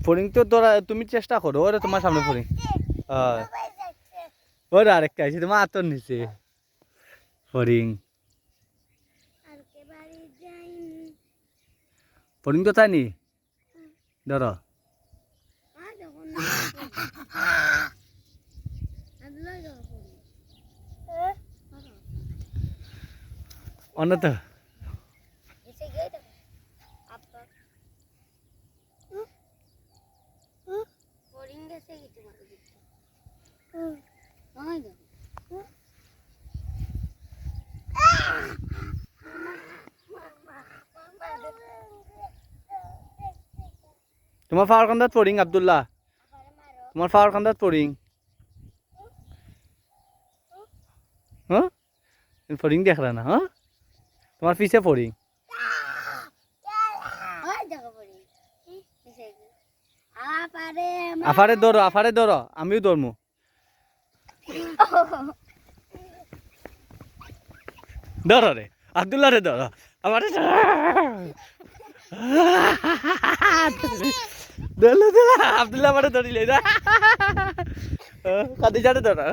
ফড়িং তো তোরা তুমি চেষ্টা করো ওরে তোমার সামনে ফড়িং হয় ওরে আরেকটা আছে তোমার আতর নিচে ফড়িং ফড়িং তো তাই নি ধরো অন্য তো তোমার পাওয়ার কান্দাত ফড়িং আব্দুল্লাহ তোমার পাওয়ার কান্দাত ফড়িং হ্যাঁ ফড়িং দেখ না হ্যাঁ তোমার পিছে ফড়িং আফারে ধরো আমিও ধরমু ধরো রে আব্দুল্লাহ রে ধরো আমারে ধরলো আব্দুল্লাহ আমারে ধরিলে না কাদি জানে ধরো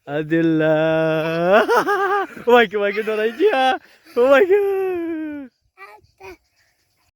আব্দুল্লাহ ও মাইকে ধরাইছি ও মাইকে